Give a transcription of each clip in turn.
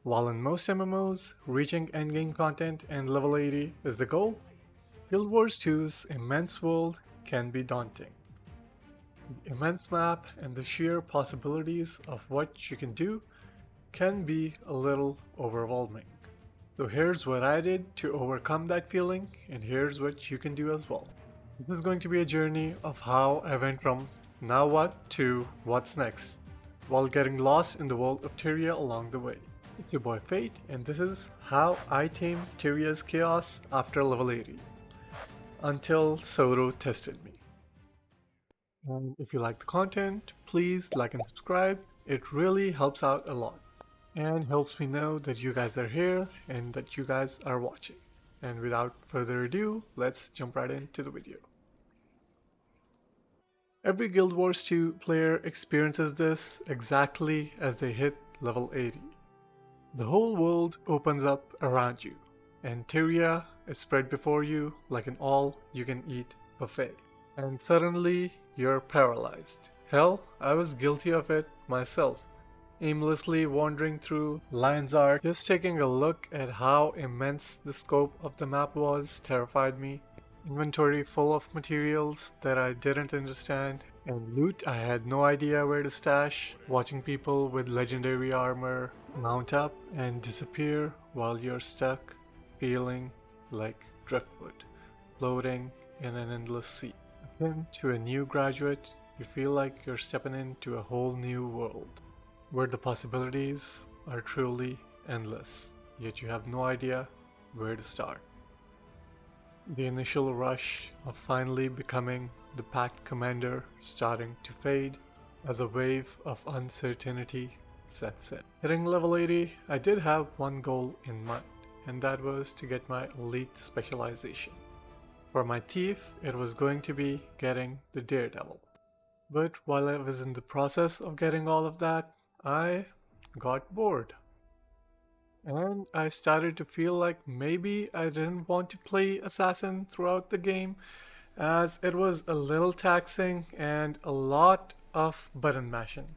While in most MMOs, reaching endgame content and level 80 is the goal, Guild Wars 2's immense world can be daunting. The immense map and the sheer possibilities of what you can do can be a little overwhelming. So here's what I did to overcome that feeling, and here's what you can do as well. This is going to be a journey of how I went from now what to what's next, while getting lost in the world of Tyria along the way. It's your boy Fate, and this is how I tamed Tyria's chaos after level 80, until Soto tested me. And if you like the content, please like and subscribe, it really helps out a lot, and helps me know that you guys are here and that you guys are watching. And without further ado, let's jump right into the video. Every Guild Wars 2 player experiences this exactly as they hit level 80. The whole world opens up around you, and Tyria is spread before you like an all-you-can-eat buffet. And suddenly, you're paralyzed. Hell, I was guilty of it myself. Aimlessly wandering through Lion's Arc, just taking a look at how immense the scope of the map was terrified me. Inventory full of materials that I didn't understand, and loot I had no idea where to stash. Watching people with legendary armor mount up and disappear while you're stuck, feeling like driftwood, floating in an endless sea. Akin to a new graduate, you feel like you're stepping into a whole new world, where the possibilities are truly endless, yet you have no idea where to start. The initial rush of finally becoming the Pact Commander starting to fade as a wave of uncertainty sets in. Hitting level 80, I did have one goal in mind, and that was to get my elite specialization. For my thief, it was going to be getting the Daredevil. But while I was in the process of getting all of that, I got bored. And I started to feel like maybe I didn't want to play Assassin throughout the game, as it was a little taxing and a lot of button mashing.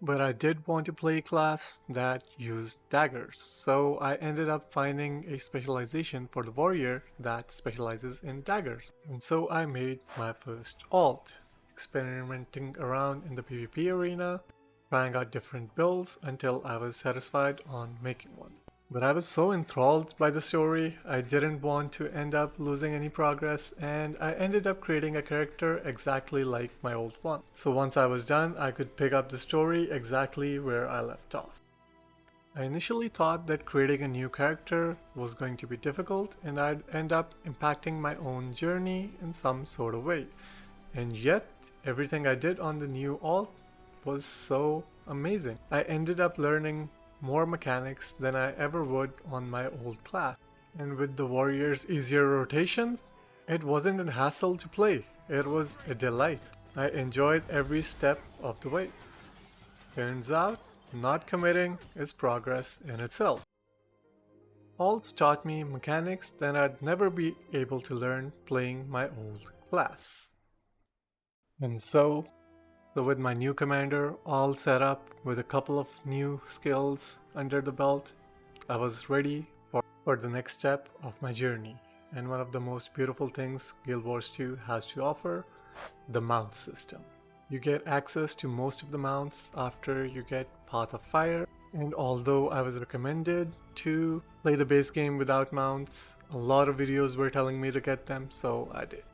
But I did want to play a class that used daggers, so I ended up finding a specialization for the warrior that specializes in daggers. And so I made my first alt, experimenting around in the PvP arena, trying out different builds until I was satisfied on making one. But I was so enthralled by the story, I didn't want to end up losing any progress, and I ended up creating a character exactly like my old one. So once I was done, I could pick up the story exactly where I left off. I initially thought that creating a new character was going to be difficult and I'd end up impacting my own journey in some sort of way. And yet, everything I did on the new alt was so amazing. I ended up learning more mechanics than I ever would on my old class. And with the warrior's easier rotation, it wasn't a hassle to play. It was a delight. I enjoyed every step of the way. Turns out, not committing is progress in itself. Alts taught me mechanics that I'd never be able to learn playing my old class. And so with my new commander all set up with a couple of new skills under the belt, I was ready for the next step of my journey. And one of the most beautiful things Guild Wars 2 has to offer, the mount system. You get access to most of the mounts after you get Path of Fire, and although I was recommended to play the base game without mounts, a lot of videos were telling me to get them, so I did.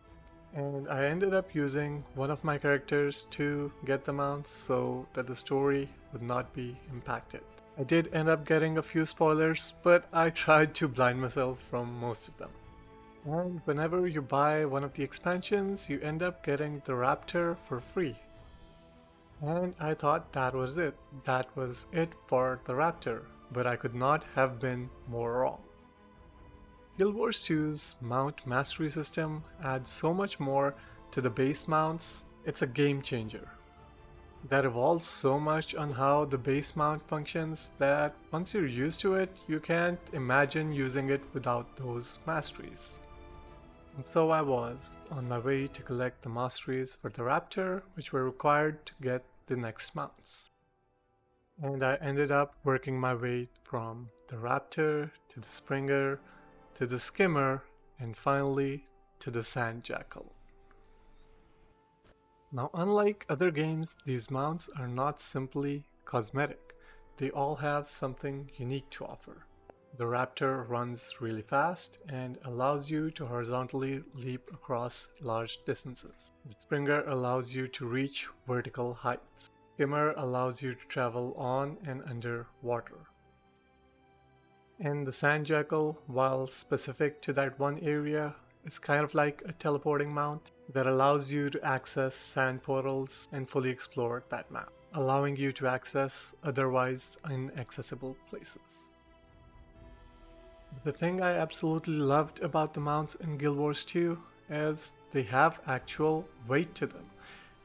And I ended up using one of my characters to get the mounts so that the story would not be impacted. I did end up getting a few spoilers, but I tried to blind myself from most of them. And whenever you buy one of the expansions, you end up getting the Raptor for free. And I thought that was it. That was it for the Raptor, but I could not have been more wrong. Guild Wars 2's mount mastery system adds so much more to the base mounts, it's a game changer. That evolves so much on how the base mount functions that once you're used to it, you can't imagine using it without those masteries. And so I was on my way to collect the masteries for the Raptor, which were required to get the next mounts. And I ended up working my way from the raptor to the springer to the skimmer and finally to the sand jackal. Now, unlike other games, these mounts are not simply cosmetic. They all have something unique to offer. The raptor runs really fast and allows you to horizontally leap across large distances. The springer allows you to reach vertical heights. Skimmer allows you to travel on and under water. And the sand jackal, while specific to that one area, is kind of like a teleporting mount that allows you to access sand portals and fully explore that map, allowing you to access otherwise inaccessible places. The thing I absolutely loved about the mounts in Guildwars 2 is they have actual weight to them.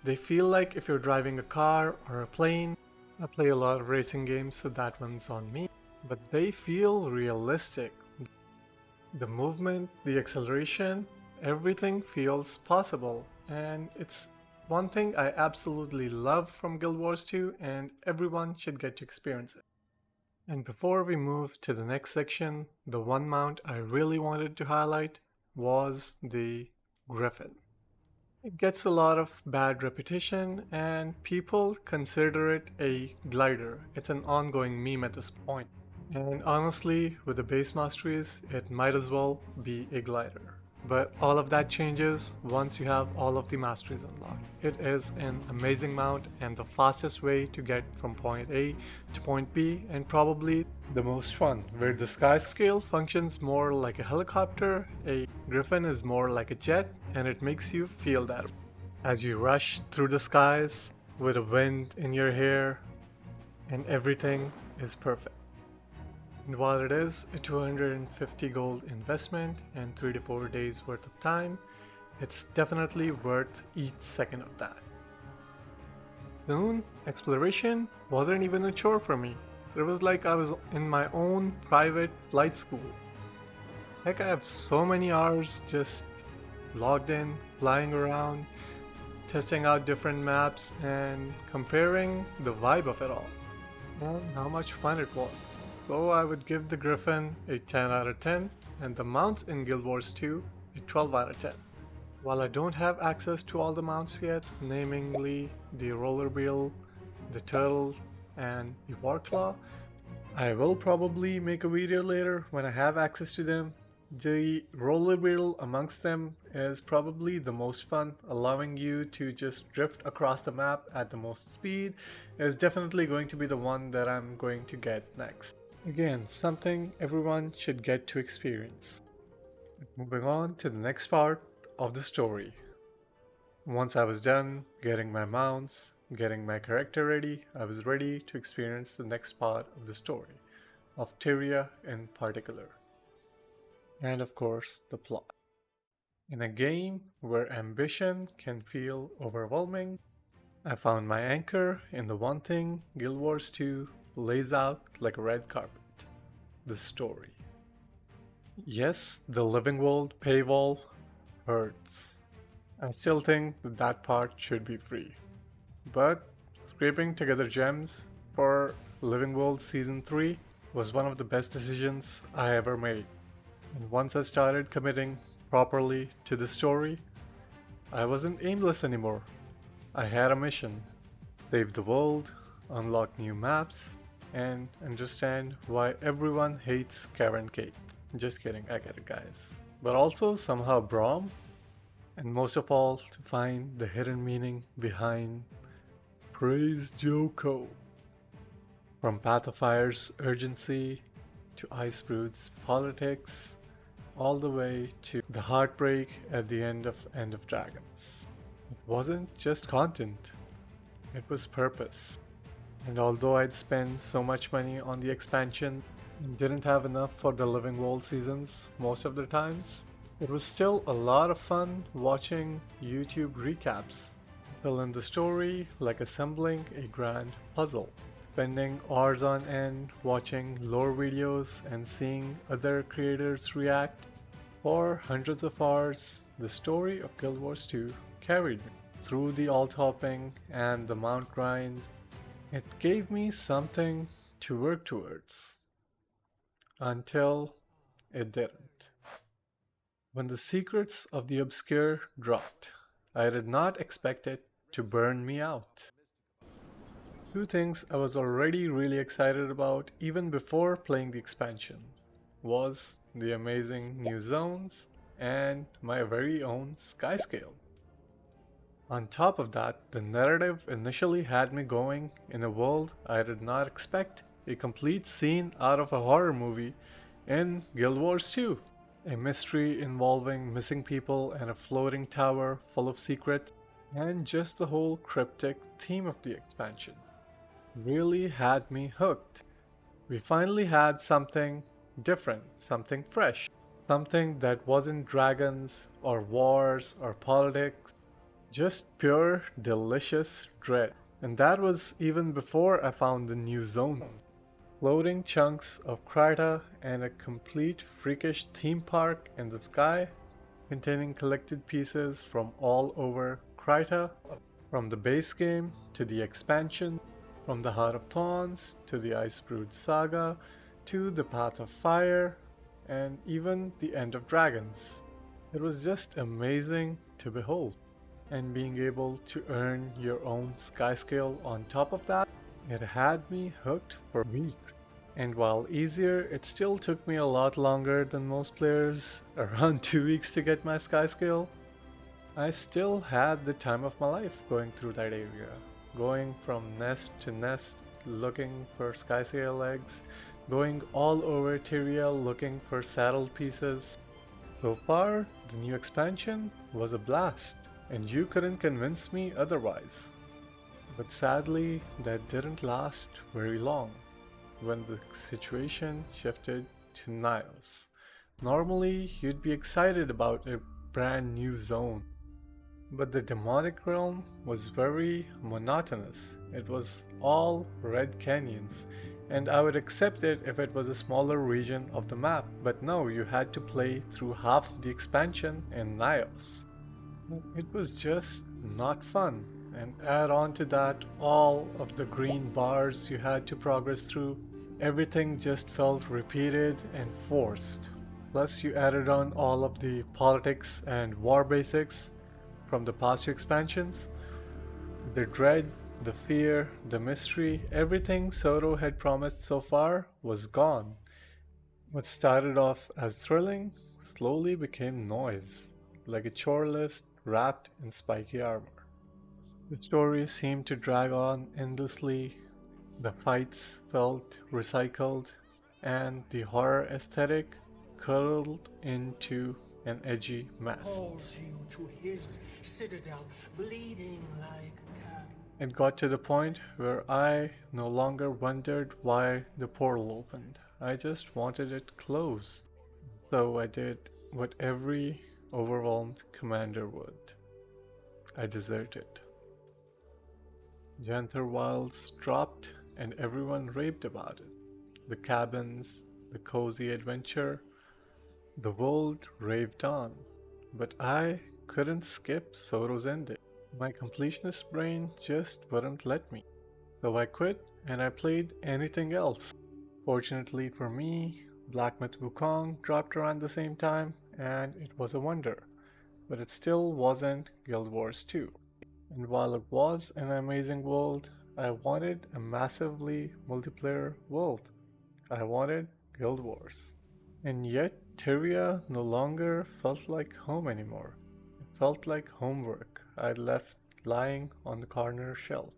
They feel like if you're driving a car or a plane. I play a lot of racing games, so that one's on me. But they feel realistic. The movement, the acceleration, everything feels possible. And it's one thing I absolutely love from Guild Wars 2, and everyone should get to experience it. And before we move to the next section, the one mount I really wanted to highlight was the Griffon. It gets a lot of bad reputation and people consider it a glider. It's an ongoing meme at this point. And honestly, with the base masteries, it might as well be a glider. But all of that changes once you have all of the masteries unlocked. It is an amazing mount and the fastest way to get from point A to point B, and probably the most fun. Where the Skyscale functions more like a helicopter, a Griffon is more like a jet, and it makes you feel that as you rush through the skies with a wind in your hair, and everything is perfect. And while it is a 250 gold investment and 3 to 4 days worth of time, it's definitely worth each second of that. Soon, exploration wasn't even a chore for me. It was like I was in my own private flight school. Heck, I have so many hours just logged in, flying around, testing out different maps and comparing the vibe of it all and how much fun it was. So I would give the Griffon a 10 out of 10 and the mounts in Guild Wars 2 a 12 out of 10. While I don't have access to all the mounts yet, namely the roller wheel, the turtle, and the warclaw, I will probably make a video later when I have access to them. The roller wheel amongst them is probably the most fun, allowing you to just drift across the map at the most speed is definitely going to be the one that I'm going to get next. Again, something everyone should get to experience. Moving on to the next part of the story. Once I was done getting my mounts, getting my character ready, I was ready to experience the next part of the story, of Tyria in particular. And of course, the plot. In a game where ambition can feel overwhelming, I found my anchor in the one thing Guild Wars 2 lays out like a red carpet: the story. Yes, the living world paywall hurts. I still think that part should be free. But scraping together gems for Living World Season 3 was one of the best decisions I ever made. And once I started committing properly to the story, I wasn't aimless anymore. I had a mission: save the world, unlock new maps, and understand why everyone hates Caithe. Just kidding, I get it, guys. But also somehow Braum, and most of all to find the hidden meaning behind Praise Joko. From Path of Fire's urgency to Icebrood's politics, all the way to the heartbreak at the end of Dragons. It wasn't just content, it was purpose. And although I'd spent so much money on the expansion and didn't have enough for the Living World seasons most of the times, it was still a lot of fun watching YouTube recaps, fill in the story like assembling a grand puzzle, spending hours on end watching lore videos and seeing other creators react. For hundreds of hours, the story of Guild Wars 2 carried me through the alt hopping and the mount grind, It gave me something to work towards until it didn't. When the secrets of the obscure dropped, I did not expect it to burn me out. Two things I was already really excited about even before playing the expansions was the amazing new zones and my very own Skyscale. On top of that, the narrative initially had me going in a world I did not expect, a complete scene out of a horror movie in Guildwars 2. A mystery involving missing people and a floating tower full of secrets, and just the whole cryptic theme of the expansion really had me hooked. We finally had something different, something fresh, something that wasn't dragons or wars or politics, just pure, delicious dread. And that was even before I found the new zone. Floating chunks of Caithe and a complete freakish theme park in the sky, containing collected pieces from all over Caithe, from the base game to the expansion, from the Heart of Thorns to the Icebrood Saga to the Path of Fire, and even the End of Dragons. It was just amazing to behold. And being able to earn your own Skyscale on top of that, it had me hooked for weeks. And while easier, it still took me a lot longer than most players, around 2 weeks to get my Skyscale. I still had the time of my life going through that area, going from nest to nest looking for Skyscale eggs, going all over Tyria looking for saddle pieces. So far, the new expansion was a blast, and you couldn't convince me otherwise. But sadly, that didn't last very long when the situation shifted to Nayos. Normally, you'd be excited about a brand new zone, but the demonic realm was very monotonous. It was all red canyons, and I would accept it if it was a smaller region of the map, but no, you had to play through half of the expansion in Nayos. It was just not fun, and add on to that all of the green bars you had to progress through. Everything just felt repeated and forced. Plus you added on all of the politics and war basics from the past expansions. The dread, the fear, the mystery, everything Soto had promised so far was gone. What started off as thrilling slowly became noise, like a chore list wrapped in spiky armor. The story seemed to drag on endlessly, the fights felt recycled, and the horror aesthetic curled into an edgy mess. Calls you to his citadel, bleeding like cattle. It got to the point where I no longer wondered why the portal opened. I just wanted it closed. So I did what every overwhelmed commander would. I deserted. Janthir wilds dropped and everyone raved about it. The cabins, the cozy adventure, the world raved on. But I couldn't skip Soto's ending. My completionist brain just wouldn't let me. So I quit and I played anything else. Fortunately for me, Black Myth Wukong dropped around the same time and it was a wonder. But it still wasn't Guildwars 2. And while it was an amazing world, I wanted a massively multiplayer world. I wanted Guildwars. And yet, Tyria no longer felt like home anymore. It felt like homework I'd left lying on the corner shelf.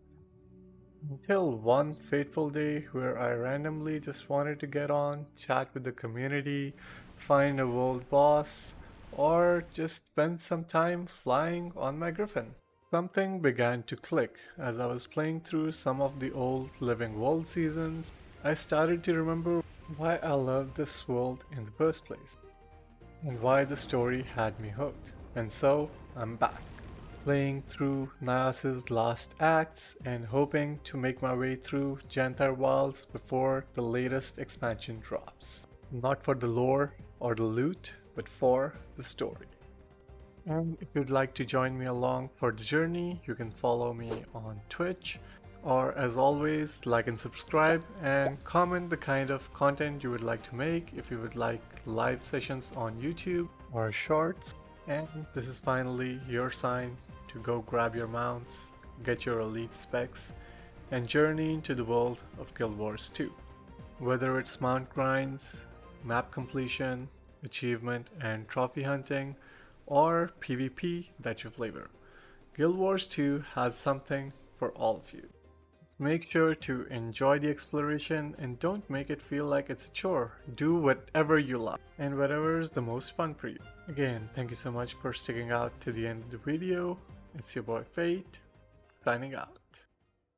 Until one fateful day where I randomly just wanted to get on, chat with the community, find a world boss, or just spend some time flying on my Griffon. Something began to click as I was playing through some of the old Living World seasons. I started to remember why I loved this world in the first place, and why the story had me hooked. And so, I'm back, playing through Nayos' last acts and hoping to make my way through Janthir Wilds before the latest expansion drops. Not for the lore or the loot, but for the story. And if you'd like to join me along for the journey, you can follow me on Twitch. Or as always, like and subscribe and comment the kind of content you would like to make, if you would like live sessions on YouTube or shorts. And this is finally your sign to go grab your mounts, get your elite specs, and journey into the world of Guildwars 2. Whether it's mount grinds, map completion, achievement and trophy hunting, or PvP that you flavor, Guildwars 2 has something for all of you. Make sure to enjoy the exploration and don't make it feel like it's a chore. Do whatever you love and whatever is the most fun for you. Again, thank you so much for sticking out to the end of the video. It's your boy Fate, signing out.